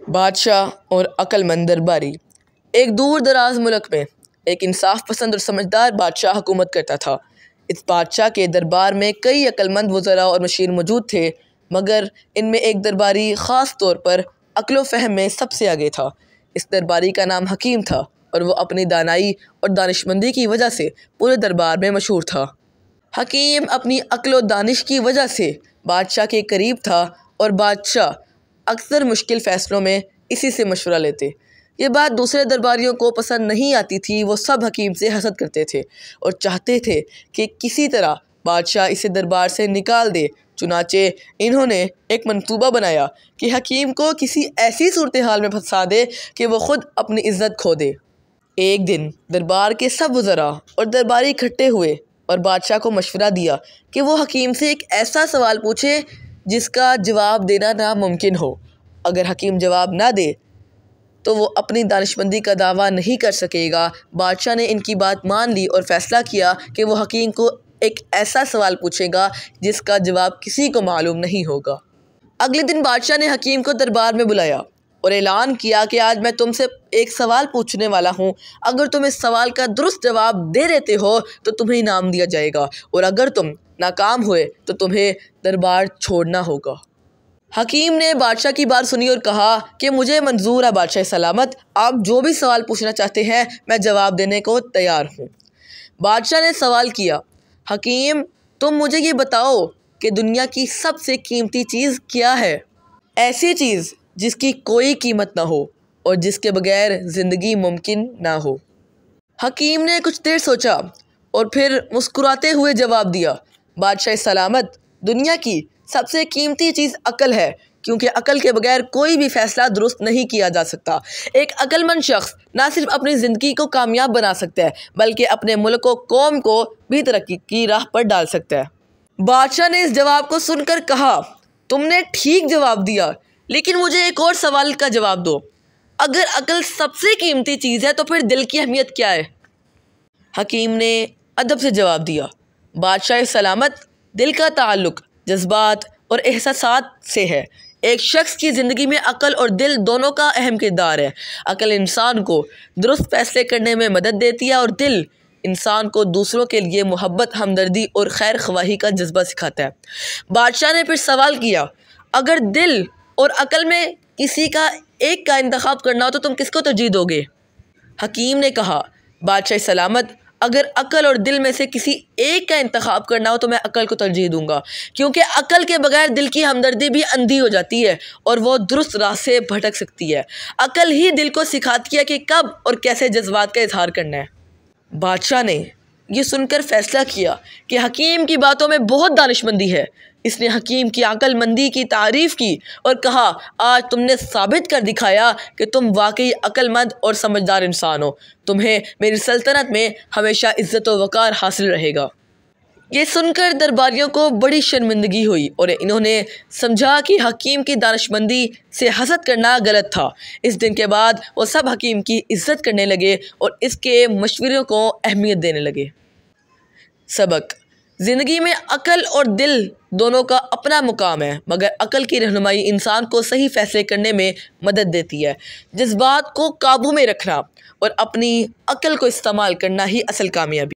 بادشاہ اور عقل مند درباری۔ ایک دور دراز ملک میں ایک انصاف پسند اور سمجھدار بادشاہ حکومت کرتا تھا۔ اس بادشاہ کے دربار میں کئی عقل مند وزراء اور مشیر موجود تھے، مگر ان میں ایک درباری خاص طور پر عقل و فہم میں سب سے آگے تھا۔ اس درباری کا نام حکیم تھا اور وہ اپنی دانائی اور دانشمندی کی وجہ سے پورے دربار میں مشہور تھا۔ حکیم اپنی عقل و دانش کی وجہ سے بادشاہ کے قریب تھا اور بادشاہ اکثر مشکل فیصلوں میں اسی سے مشورہ لیتے۔ یہ بات دوسرے درباریوں کو پسند نہیں آتی تھی۔ وہ سب حکیم سے حسد کرتے تھے اور چاہتے تھے کہ کسی طرح بادشاہ اسے دربار سے نکال دے۔ چنانچہ انہوں نے ایک منصوبہ بنایا کہ حکیم کو کسی ایسی صورتحال میں پھنسا دے کہ وہ خود اپنی عزت کھو دے۔ ایک دن دربار کے سب وزراء اور درباری اکٹھے ہوئے اور بادشاہ کو مشورہ دیا کہ وہ حکیم سے ایک ایسا سوال پوچھے جس کا جواب دینا ناممکن ہو۔ اگر حکیم جواب نہ دے تو وہ اپنی دانشمندی کا دعویٰ نہیں کر سکے گا۔ بادشاہ نے ان کی بات مان لی اور فیصلہ کیا کہ وہ حکیم کو ایک ایسا سوال پوچھے گا جس کا جواب کسی کو معلوم نہیں ہوگا۔ اگلے دن بادشاہ نے حکیم کو دربار میں بلایا اور اعلان کیا کہ آج میں تم سے ایک سوال پوچھنے والا ہوں۔ اگر تم اس سوال کا درست جواب دے دیتے ہو تو تمہیں انعام دیا جائے گا، اور اگر تم ناکام ہوئے تو تمہیں دربار چھوڑنا ہوگا۔ حکیم نے بادشاہ کی بات سنی اور کہا کہ مجھے منظور ہے بادشاہ سلامت، آپ جو بھی سوال پوچھنا چاہتے ہیں میں جواب دینے کو تیار ہوں۔ بادشاہ نے سوال کیا، حکیم تم مجھے یہ بتاؤ کہ دنیا کی سب سے قیمتی چیز کیا ہے؟ ایسی چیز جس کی کوئی قیمت نہ ہو اور جس کے بغیر زندگی ممکن نہ ہو۔ حکیم نے کچھ دیر سوچا اور پھر مسکراتے ہوئے جواب دیا، بادشاہ سلامت، دنیا کی سب سے قیمتی چیز عقل ہے، کیونکہ عقل کے بغیر کوئی بھی فیصلہ درست نہیں کیا جا سکتا۔ ایک عقل مند شخص نہ صرف اپنی زندگی کو کامیاب بنا سکتا ہے بلکہ اپنے ملک و قوم کو بھی ترقی کی راہ پر ڈال سکتا ہے۔ بادشاہ نے اس جواب کو سن کر کہا، تم نے ٹھیک جواب دیا، لیکن مجھے ایک اور سوال کا جواب دو۔ اگر عقل سب سے قیمتی چیز ہے تو پھر دل کی اہمیت کیا ہے؟ حکیم نے ادب سے جواب دیا، بادشاہ سلامت، دل کا تعلق جذبات اور احساسات سے ہے۔ ایک شخص کی زندگی میں عقل اور دل دونوں کا اہم کردار ہے۔ عقل انسان کو درست فیصلے کرنے میں مدد دیتی ہے اور دل انسان کو دوسروں کے لیے محبت، ہمدردی اور خیر خواہی کا جذبہ سکھاتا ہے۔ بادشاہ نے پھر سوال کیا، اگر دل اور عقل میں کسی کا ایک کا انتخاب کرنا ہو تو تم کس کو ترجیح دو گے؟ حکیم نے کہا، بادشاہ سلامت، اگر عقل اور دل میں سے کسی ایک کا انتخاب کرنا ہو تو میں عقل کو ترجیح دوں گا، کیونکہ عقل کے بغیر دل کی ہمدردی بھی اندھی ہو جاتی ہے اور وہ درست راہ سے بھٹک سکتی ہے۔ عقل ہی دل کو سکھاتی ہے کہ کب اور کیسے جذبات کا اظہار کرنا ہے۔ بادشاہ نے یہ سن کر فیصلہ کیا کہ حکیم کی باتوں میں بہت دانشمندی ہے۔ اس نے حکیم کی عقل مندی کی تعریف کی اور کہا، آج تم نے ثابت کر دکھایا کہ تم واقعی عقل مند اور سمجھدار انسان ہو۔ تمہیں میری سلطنت میں ہمیشہ عزت و وقار حاصل رہے گا۔ یہ سن کر درباریوں کو بڑی شرمندگی ہوئی اور انہوں نے سمجھا کہ حکیم کی دانشمندی سے حسد کرنا غلط تھا۔ اس دن کے بعد وہ سب حکیم کی عزت کرنے لگے اور اس کے مشوروں کو اہمیت دینے لگے۔ سبق: زندگی میں عقل اور دل دونوں کا اپنا مقام ہے، مگر عقل کی رہنمائی انسان کو صحیح فیصلے کرنے میں مدد دیتی ہے۔ جذبات کو قابو میں رکھنا اور اپنی عقل کو استعمال کرنا ہی اصل کامیابی